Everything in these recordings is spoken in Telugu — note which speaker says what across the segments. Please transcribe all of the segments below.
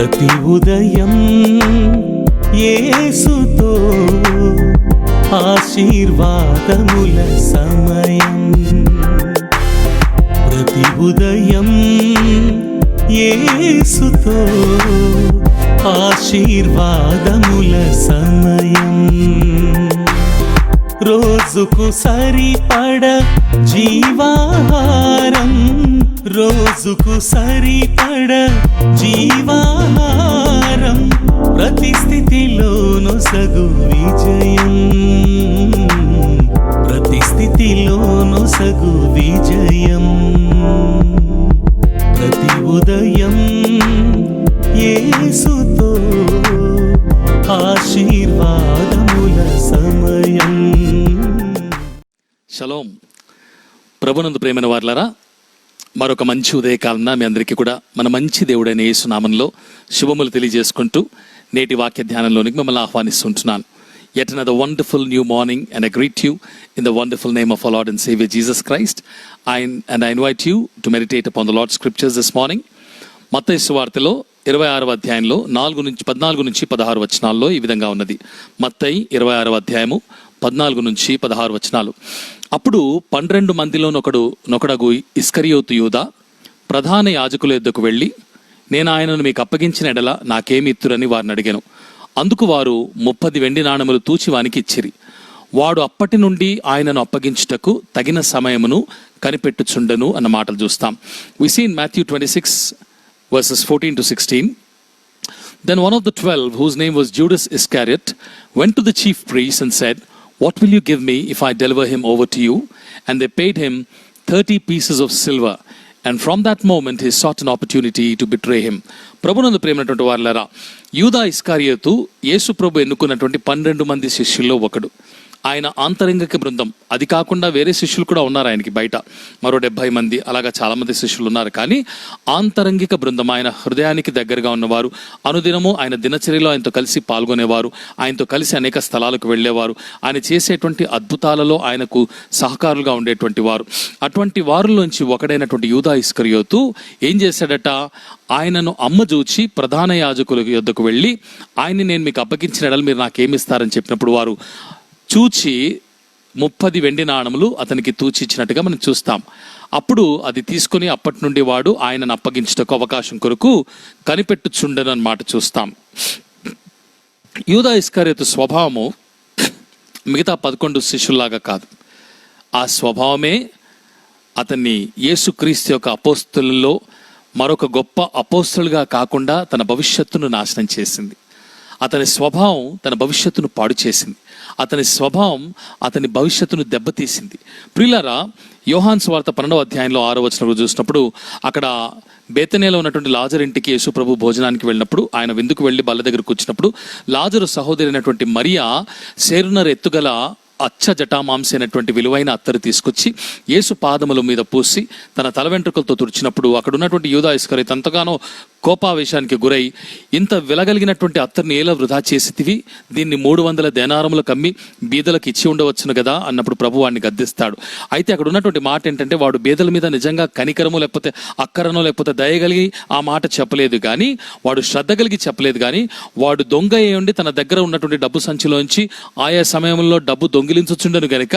Speaker 1: ప్రతి ఉదయం యేసుతో ఆశీర్వాదముల సమయం. ప్రతి ఉదయం యేసుతో ఆశీర్వాదముల సమయం. రోజుకు సరిపడ జీవాహారం, రోజుకు సరిపడ జీవాహారం, ప్రతి స్థితిలోను సగు విజయం, ప్రతి స్థితిలోను సగు విజయం. ప్రతి ఉదయం యేసుతో ఆశీర్వాదముల సమయం.
Speaker 2: షలోం. ప్రభునందు ప్రేమైన వారలారా, మరొక మంచి ఉదయకాలన మీ అందరికీ కూడా మన మంచి దేవుడైన యేసు నామంలో శుభములు తెలియజేసుకుంటూ నేటి వాక్య ధ్యానంలోనికి మిమ్మల్ని ఆహ్వానిస్తుంటున్నాను. Yet another wonderful new morning, and I greet you in the wonderful name of our Lord and Savior Jesus Christ. I invite you to meditate upon the Lord's scriptures this morning. మత్తయి సువార్తలో 26వ అధ్యాయంలో 14 నుంచి 16 వచనాల్లో ఈ విధంగా ఉన్నది. మత్తయి 26వ అధ్యాయము 14 నుంచి 16 వచనాలు. అప్పుడు 12 మందిలోనొకడగు ఇస్కరియోతు యూదా ప్రధాన యాజకుల యొద్దకు వెళ్ళి, నేను ఆయనను మీకు అప్పగించిన ఎడల నాకేమి ఇత్తురని వారిని అడిగాను. అందుకు వారు 30 వెండి నాణములు తూచి వానికి ఇచ్చిరి. వాడు అప్పటి నుండి ఆయనను అప్పగించుటకు తగిన సమయమును కనిపెట్టుచుండెను అన్న మాటలు చూస్తాం. We see in Matthew 26 verses 14 to 16. Then one of the 12, whose name was Judas Iscariot, went to the chief priests and said, "What will you give me if I deliver him over to you?" And they paid him 30 pieces of silver. And from that moment he sought an opportunity to betray him. ప్రభునందు ప్రేమైనటువంటి వారలారా, యూదా ఇస్కారియోతు యేసు ప్రభు ఎన్నుకున్నటువంటి 12 మంది శిష్యుల్లో ఒకడు. ఆయన ఆంతరంగిక బృందం, అది కాకుండా వేరే శిష్యులు కూడా ఉన్నారు ఆయనకి బయట, మరో 70 మంది, అలాగా చాలామంది శిష్యులు ఉన్నారు. కానీ ఆంతరంగిక బృందం, ఆయన హృదయానికి దగ్గరగా ఉన్నవారు, అనుదినము ఆయన దినచర్యలో ఆయనతో కలిసి పాల్గొనేవారు, ఆయనతో కలిసి అనేక స్థలాలకు వెళ్ళేవారు, ఆయన చేసేటువంటి అద్భుతాలలో ఆయనకు సహకారులుగా ఉండేటువంటి వారు. అటువంటి వారిలోంచి ఒకడైనటువంటి యూదా ఇస్కరియోతు ఏం చేశాడట? ఆయనను అమ్మజూచి ప్రధాన యాజకుల యొద్దకు వెళ్ళి, ఆయన్ని నేను మీకు అప్పగించిన ఎడల మీరు నాకేమిస్తారని చెప్పినప్పుడు వారు చూచి 30 వెండి నాణములు అతనికి తూచి ఇచ్చినట్టుగా మనం చూస్తాం. అప్పుడు అది తీసుకొని అప్పటి నుండి వాడు ఆయనను అప్పగించుటకు అవకాశం కొరకు కనిపెట్టుచుండెను అన్నమాట చూస్తాం. యూదా ఇస్కరియోతు స్వభావము మిగతా 11 శిష్యుల్లాగా కాదు. ఆ స్వభావమే అతన్ని యేసుక్రీస్తు యొక్క అపోస్తలుల్లో మరొక గొప్ప అపోస్తలుగా కాకుండా తన భవిష్యత్తును నాశనం చేసింది. అతని స్వభావం తన భవిష్యత్తును పాడు చేసింది. అతని స్వభావం అతని భవిష్యత్తును దెబ్బతీసింది. ప్రియులారా, యోహాను సువార్త 12వ అధ్యాయంలో 6వ వచనంలో చూసినప్పుడు, అక్కడ బేతనియాలో ఉన్నటువంటి లాజరు ఇంటికి యేసు ప్రభు భోజనానికి వెళ్ళినప్పుడు, ఆయన విందుకు వెళ్ళి బల్ల దగ్గర కూర్చున్నప్పుడు, లాజరు సహోదరి అయినటువంటి మరియా సేరునర్ ఎత్తుగల అచ్చ జటామాంసి అయినటువంటి విలువైన అత్తరు తీసుకొచ్చి యేసు పాదముల మీద పూసి తన తల వెంట్రుకలతో తుడిచినప్పుడు, అక్కడ ఉన్నటువంటి యూదా ఇస్కరియోతు ఎంతగానో కోపావేశానికి గురై, ఇంత విలగలిగినటువంటి అత్తర్ని ఏలా వృధా చేసితివి, దీన్ని 300 దేనారములకు అమ్మి బీదలకు ఇచ్చి ఉండవచ్చును కదా అన్నప్పుడు ప్రభు వాడిని గద్దిస్తాడు. అయితే అక్కడ ఉన్నటువంటి మాట ఏంటంటే, వాడు బీదల మీద నిజంగా కనికరము లేకపోతే అక్కరనో లేకపోతే దయగలిగి ఆ మాట చెప్పలేదు కానీ, వాడు శ్రద్ధ కలిగి చెప్పలేదు కానీ, వాడు దొంగ అయ్యుండి తన దగ్గర ఉన్నటువంటి డబ్బు సంచిలోంచి ఆయా సమయంలో డబ్బు దొంగిలించుచుండను గనుక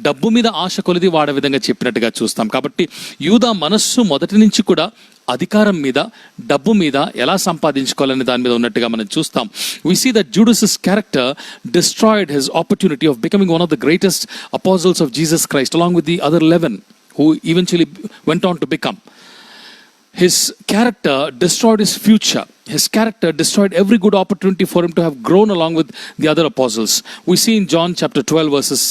Speaker 2: డబ్బు మీద ఆశ కొలిది వాడే విధంగా చెప్పినట్టుగా చూస్తాం. కాబట్టి యూదా మనస్సు మొదటి నుంచి కూడా అధికారం మీద, డబ్బు మీద ఎలా సంపాదించుకోవాలనే దాని మీద ఉన్నట్టుగా మనం చూస్తాం. We see that Judas's character destroyed his opportunity of becoming one of the greatest apostles of Jesus Christ, along with the other 11 who eventually went on to become. His character destroyed his future. His character destroyed every good opportunity for him to have grown along with the other apostles. We see in John chapter 12 verses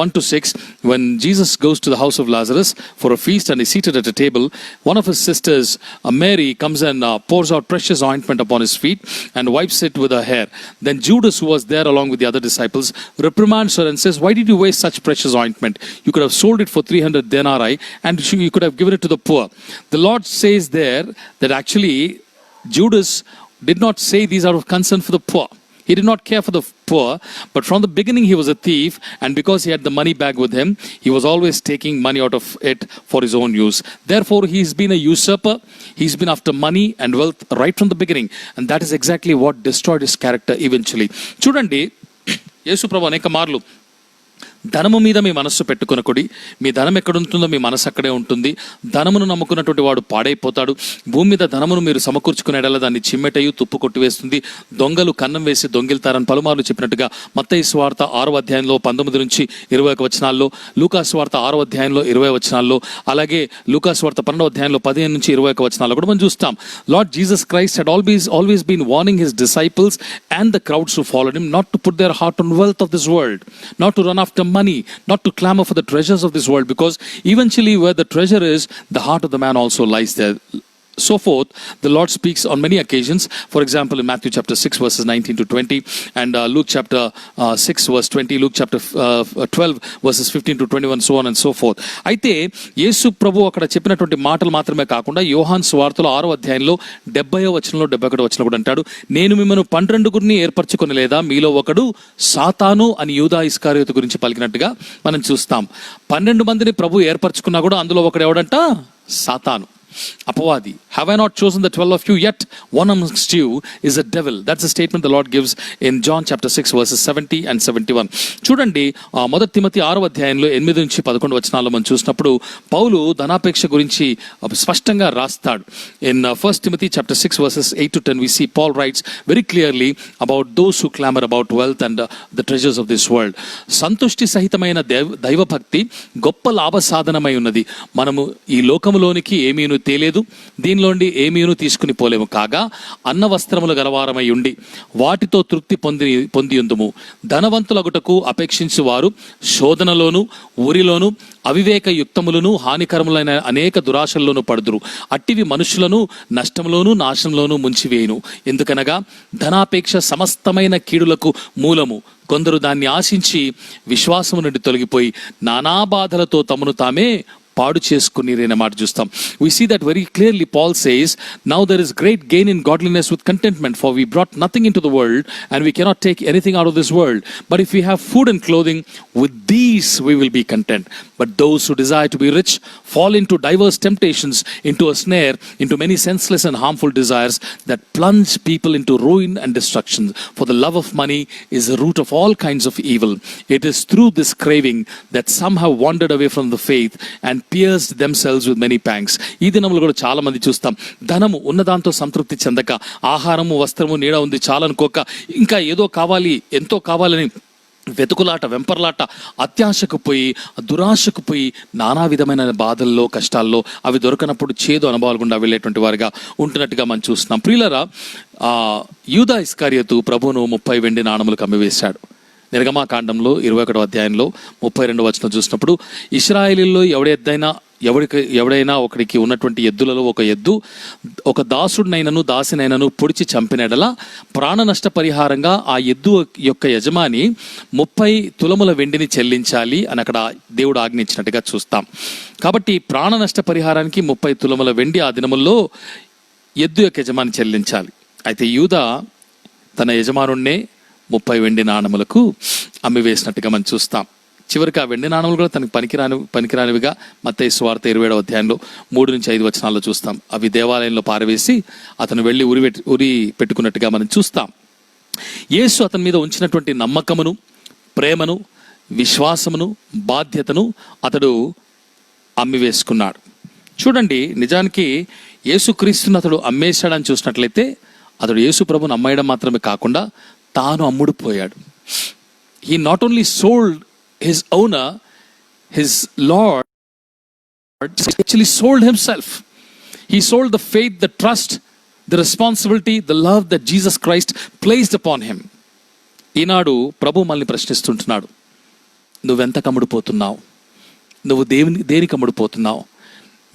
Speaker 2: 1 to 6, when Jesus goes to the house of Lazarus for a feast and is seated at a table, one of his sisters, Mary, comes and pours out precious ointment upon his feet and wipes it with her hair. Then Judas, who was there along with the other disciples, reprimands her and says, "Why did you waste such precious ointment? You could have sold it for 300 denarii and you could have given it to the poor." The Lord says there that actually Judas did not say these out of concern for the poor. He did not care for the poor, but from the beginning he was a thief, and because he had the money bag with him, he was always taking money out of it for his own use. Therefore, he's been a usurper. He's been after money and wealth right from the beginning, and that is exactly what destroyed his character eventually. Chudandi, యేసు ప్రభు అనేక మార్లు ధనము మీద మీ మనస్సు పెట్టుకొనకుడి, మీ ధనం ఎక్కడ ఉంటుందో మీ మనసు అక్కడే ఉంటుంది, ధనమును నమ్ముకున్నటువంటి వాడు పాడైపోతాడు, భూమి మీద ధనమును మీరు సమకూర్చుకునేలా దాన్ని చిమ్మెటయు తుప్పు కొట్టివేస్తుంది, దొంగలు కన్నం వేసి దొంగిల్తారని పలుమార్లు చెప్పినట్టుగా మత్తయి సువార్త 6వ అధ్యాయంలో 19 నుంచి 21 వచనాల్లో, లూకా సువార్త 6వ అధ్యాయంలో 20 వచనాల్లో, అలాగే లూకా సువార్త 12వ అధ్యాయంలో 15 నుంచి 21 వచనాల్లో కూడా మనం చూస్తాం. Lord Jesus Christ had always been warning his disciples and the crowds who followed him not to put their heart on wealth of this world, not to run after money, not to clamor for the treasures of this world, because eventually where the treasure is, the heart of the man also lies there. So forth, the Lord speaks on many occasions. For example, in Matthew chapter 6 verses 19 to 20, and Luke chapter 6 verse 20, Luke chapter 12 verses 15 to 21, so on and so forth. అయితే యేసు ప్రభు అక్కడ చెప్పినటువంటి మాటలు మాత్రమే కాకుండా యోహాను సువార్తలో 6వ అధ్యాయంలో 70వ వచనంలో 71వ వచనంలో కూడా అంటాడు, నేను మిమ్మల్ని 12 ఏర్పరచుకొని లేదా మీలో ఒకడు సాతాను అని యూదా ఇస్కారియోతు గురించి పలికినట్టుగా మనం చూస్తాం. 12 మందిని ప్రభు ఏర్పరచుకున్నా కూడా అందులో ఒకడు ఎవడంట? సాతాను, అపవాది. Have I not chosen the 12 of you? Yet one amongst you is a devil. That's a statement the Lord gives in John chapter 6 verses 70 and 71. చూడండి, మొదటి తిమోతి 6వ అధ్యాయంలో 8 నుంచి 11 వచనాల్లో మనం చూసినప్పుడు పౌలు ధనాపేక్ష గురించి స్పష్టంగా రాస్తాడు. In 1 Timothy chapter 6 verses 8 to 10 we see Paul writes very clearly about those who clamor about wealth and the treasures of this world. సంతుష్టి సహితమైన దైవభక్తి గొప్ప లాభ సాధనమై ఉన్నది. మనము ఈ లోకములోనికి ఏమీను తేలేదు, దీనిలోండి ఏమీను తీసుకుని పోలేము. కాగా అన్న వస్త్రములు గలవారమై ఉండి వాటితో తృప్తి పొందియుందుము. ధనవంతులగుటకు అపేక్షించు వారు శోధనలోను ఊరిలోను అవివేక యుక్తములను హానికరములైన అనేక దురాశల్లోనూ పడుదురు. అట్టివి మనుషులను నష్టంలోను నాశనంలోను ముంచివేయును. ఎందుకనగా ధనాపేక్ష సమస్తమైన కీడులకు మూలము. కొందరు దాన్ని ఆశించి విశ్వాసము నుండి తొలగిపోయి నానా బాధలతో తమను తామే పాడు చేసుకుని మాట చూస్తాం. We see that very clearly. Paul says, now there is great gain in godliness with contentment, for we brought nothing into the world and we cannot take anything out of this world. But if we have food and clothing, with these we will be content. But those who desire to be rich fall into diverse temptations, into a snare, into many senseless and harmful desires that plunge people into ruin and destruction. For the love of money is the root of all kinds of evil. It is through this craving that some have wandered away from the faith and pierced themselves with many pangs. ఈ దినములు కూడా చాలా మంది చూస్తాం, ధనము ఉన్నదాంతో సంతృప్తి చెందక, ఆహారము వస్త్రము నీడ ఉంది చాలనుకోక, ఇంకా ఏదో కావాలి ఎంతో కావాలని వెతుకులాట, వెంపర్లాట, అత్యాశకు పోయి దురాశకు పోయి నానా విధమైన బాధల్లో కష్టాల్లో అవి దొరకనప్పుడు చేదు అనుభవాలు గుండా వెళ్ళేటువంటి వారిగా ఉంటున్నట్టుగా మనం చూస్తున్నాం. ప్రియులరా, యూదా ఇస్కారియోతు ప్రభువును 30 వెండి నాణములకు అమ్మివేశాడు. నిర్గమాకాండంలో 21వ అధ్యాయంలో 32వ వచనం చూసినప్పుడు, ఇశ్రాయేలీల్లో ఎవడైనా ఒకడికి ఉన్నటువంటి ఎద్దులలో ఒక ఎద్దు ఒక దాసుడినైనను దాసినైనను పొడిచి చంపినడలా ప్రాణ నష్ట పరిహారంగా ఆ ఎద్దు యొక్క యజమాని 30 తులముల వెండిని చెల్లించాలి అని అక్కడ దేవుడు ఆజ్ఞించినట్టుగా చూస్తాం. కాబట్టి ప్రాణ నష్ట పరిహారానికి 30 తులముల వెండి ఆ దినముల్లో ఎద్దు యొక్క యజమాని చెల్లించాలి. అయితే యూదా తన యజమానుణ్ణే 30 వెండి నాణములకు అమ్మివేసినట్టుగా మనం చూస్తాం. చివరికి ఆ వెండి నాణములు కూడా తనకు పనికిరానివిగా మత్తయి సువార్త 27వ అధ్యాయంలో 3 నుంచి 5 వచనాల్లో చూస్తాం. అవి దేవాలయంలో పారవేసి అతను వెళ్ళి ఉరి పెట్టుకున్నట్టుగా మనం చూస్తాం. యేసు అతని మీద ఉంచినటువంటి నమ్మకమును, ప్రేమను, విశ్వాసమును, బాధ్యతను అతడు అమ్మివేసుకున్నాడు. చూడండి, నిజానికి యేసుక్రీస్తును అతడు అమ్మేశాడని చూసినట్లయితే అతడు యేసు ప్రభుని అమ్మేయడం మాత్రమే కాకుండా తాను అమ్ముడుపోయాడు. He not only sold his owner, his Lord, actually sold himself. He sold the faith, the trust, the responsibility, the love that Jesus Christ placed upon him. ఈనాడు ప్రభు మనల్ని ప్రశ్నిస్తుంటున్నాడు, నువ్వెంత కమ్ముడుపోతున్నావు? నువ్వు దేనికి అమ్ముడుపోతున్నావు?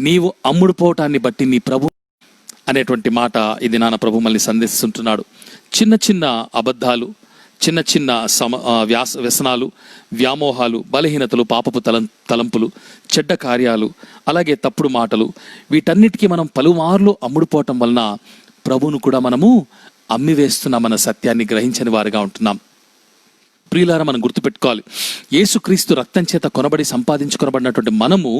Speaker 2: నీవు అమ్ముడుపోవటాన్ని బట్టి నీ ప్రభు అనేటువంటి మాట ఇది నాన్న ప్రభు మనల్ని సందేశిస్తుంటున్నాడు. చిన్న చిన్న అబద్ధాలు, చిన్న చిన్న వ్యసనాలు, వ్యామోహాలు, బలహీనతలు, పాపపు తలంపులు, చెడ్డ కార్యాలు, అలాగే తప్పుడు మాటలు, వీటన్నిటికీ మనం పలుమార్లు అమ్ముడుపోవటం వలన ప్రభువును కూడా మనము అమ్మివేస్తున్నామన్న సత్యాన్ని గ్రహించని వారుగా ఉంటున్నాం. ప్రియులారా, మనం గుర్తుపెట్టుకోవాలి, యేసుక్రీస్తు రక్తం చేత కొనబడి సంపాదించుకొనబడినటువంటి మనము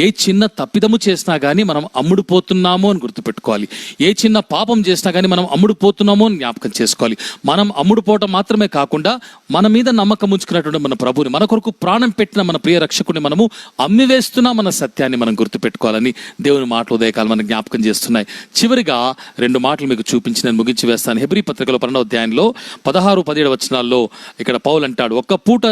Speaker 2: ఏ చిన్న తప్పిదము చేసినా కానీ మనం అమ్ముడుపోతున్నాము అని గుర్తుపెట్టుకోవాలి. ఏ చిన్న పాపం చేసినా కానీ మనం అమ్ముడుపోతున్నామో అని జ్ఞాపకం చేసుకోవాలి. మనం అమ్ముడుపోవటం మాత్రమే కాకుండా మన మీద నమ్మకం ఉంచుకున్నటువంటి మన ప్రభుని, మన కొరకు ప్రాణం పెట్టిన మన ప్రియ రక్షకుని మనము అమ్మివేస్తున్నామన్న సత్యాన్ని మనం గుర్తుపెట్టుకోవాలని దేవుని మాటలు ఉదయకాలం మనకు జ్ఞాపకం చేస్తున్నాయి. చివరిగా 2 మాటలు మీకు చూపించి నేను ముగించి వేస్తాను. హెబ్రీ పత్రికలో 12వ అధ్యాయంలో 16-17 వచనాల్లో ఇక్కడ పౌలు అంటాడు, ఒక్క పూట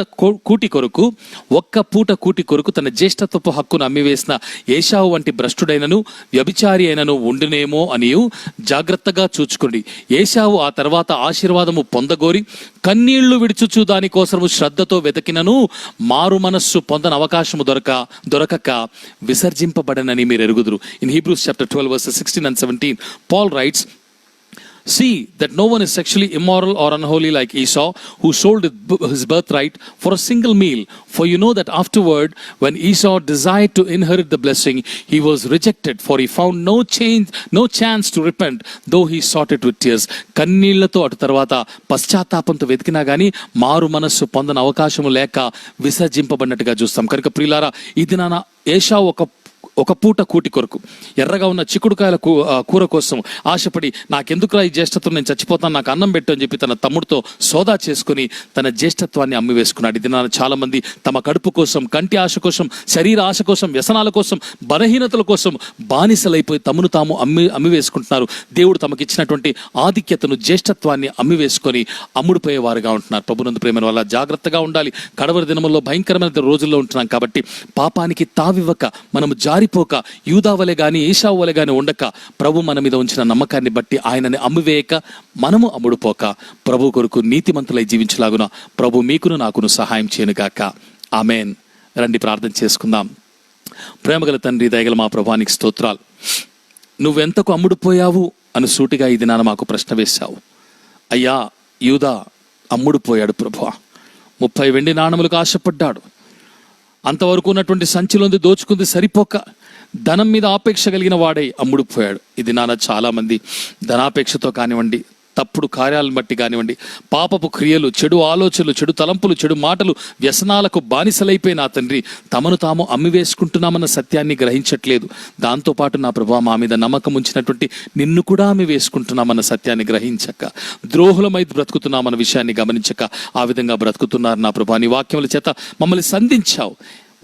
Speaker 2: కూటి కొరకు తన జ్యేష్ఠత్వపు హక్కును అమ్మివేసిన ఏశావు వంటి భ్రష్టుడైనను వ్యభిచారి అయినను ఉండునేమో అనియు జాగ్రత్తగా చూచుకోండి. ఏశావు ఆ తర్వాత ఆశీర్వాదము పొందగోరి కన్నీళ్లు విడుచుచు దానికోసము శ్రద్ధతో వెతికినను మారు మనస్సు పొందని అవకాశము దొరకక విసర్జింపబడనని మీరు ఎరుగుదురు. In Hebrews chapter 12 verses 16 and 17, Paul writes, see that no one is sexually immoral or unholy like Esau, who sold his birthright for a single meal. For you know that afterward, when Esau desired to inherit the blessing, he was rejected, for he found no chance to repent, though he sought it with tears. కన్నీళ్లతో అటు తర్వాత పశ్చాత్తాపంతో వెతికినా గానీ మారు మనస్సు పొందని అవకాశము లేక విసర్జింపబడినట్టుగా చూస్తాం. కనుక ప్రియులారా, ఈ దినాన ఏశావు ఒక పూట కూటి కొరకు ఎర్రగా ఉన్న చిక్కుడుకాయల కూర కోసం ఆశపడి, నాకెందుకురా ఈ జ్యేష్ఠత్వం, నేను చచ్చిపోతాను, నాకు అన్నం పెట్టు అని చెప్పి తన తమ్ముడితో సోదా చేసుకుని తన జ్యేష్ఠత్వాన్ని అమ్మివేసుకున్నాడు. ఇది చాలా మంది తమ కడుపు కోసం, కంటి ఆశ కోసం, శరీర ఆశ కోసం, వ్యసనాల కోసం, బలహీనతల కోసం బానిసలైపోయి తమను తాము అమ్మివేసుకుంటున్నారు. దేవుడు తమకిచ్చినటువంటి ఆధిక్యతను, జ్యేష్ఠత్వాన్ని అమ్మివేసుకొని అమ్ముడుపోయేవారుగా ఉంటున్నారు. ప్రభునందు ప్రేమ వల్ల జాగ్రత్తగా ఉండాలి. కడవరి దినముల్లో భయంకరమైన రోజుల్లో ఉంటున్నాం కాబట్టి పాపానికి తావివ్వక, మనము జారిపోక, యూదా వలె గాని ఏశావు వలె గాని ఉండక, ప్రభు మన మీద ఉంచిన నమ్మకాన్ని బట్టి ఆయనని అమ్మివేయక, మనము అమ్ముడుపోక ప్రభు కొరకు నీతిమంతులై జీవించలాగున ప్రభు మీకును నాకును సహాయం చేయనుగాక. ఆమేన్. రండి ప్రార్థన చేసుకుందాం. ప్రేమగల తండ్రి, దయగల మా ప్రభువానికి స్తోత్రాలు. నువ్వెంతకు అమ్ముడుపోయావు అని సూటిగా ఈ దినాన మాకు ప్రశ్న వేశావు. అయ్యా, యూదా అమ్ముడుపోయాడు ప్రభువా. 30 వెండి నాణములకు ఆశపడ్డాడు. అంతవరకు ఉన్నటువంటి సంచిలోంది దోచుకుంది సరిపోక ధనం మీద ఆపేక్ష కలిగిన వాడై అమ్ముడుపోయాడు. ఇది నాన్న చాలా మంది ధనాపేక్షతో కానివ్వండి, తప్పుడు కార్యాలను బట్టి కానివ్వండి, పాపపు క్రియలు, చెడు ఆలోచనలు, చెడు తలంపులు, చెడు మాటలు, వ్యసనాలకు బానిసలైపోయి నా తండ్రి తమను తాము అమ్మివేసుకుంటున్నామన్న సత్యాన్ని గ్రహించట్లేదు. దాంతోపాటు నా ప్రభువా, మా మీద నమ్మకం ఉంచినటువంటి నిన్ను కూడా అమ్మివేసుకుంటున్నామన్న సత్యాన్ని గ్రహించక ద్రోహులమై బ్రతుకుతున్నామన్న విషయాన్ని గమనించక ఆ విధంగా బ్రతుకుతున్నారు నా ప్రభువా. నీ వాక్యముల చేత మమ్మల్ని సంధించావు.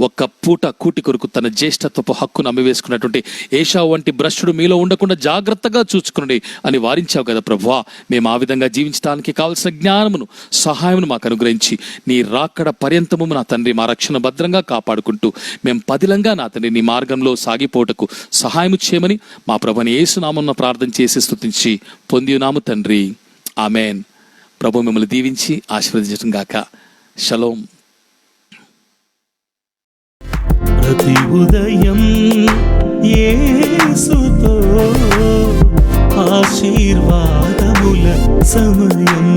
Speaker 2: ఒక్క పూట కూటి కొరకు తన జ్యేష్ఠత్వపు హక్కును అమ్మివేసుకున్నటువంటి ఏశావు వంటి భ్రష్టుడు మీలో ఉండకుండా జాగ్రత్తగా చూచుకునండి అని వారించావు కదా ప్రభువా. మేము ఆ విధంగా జీవించడానికి కావలసిన జ్ఞానమును, సహాయమును మాకు అనుగ్రహించి నీ రాకడ పర్యంతము నా తండ్రి మా రక్షణ భద్రంగా కాపాడుకుంటూ మేము పదిలంగా నా తండ్రి నీ మార్గంలో సాగిపోటకు సహాయము చేయమని మా ప్రభుని యేసు నామమున ప్రార్థన చేసి స్తుతించి పొంది ఉన్నాము తండ్రి. ఆమేన్. ప్రభు మిమ్మల్ని దీవించి ఆశీర్వదించడం గాక. షలోం.
Speaker 1: ప్రతి ఉదయం యేసుతో ఆశీర్వాదముల సమయం.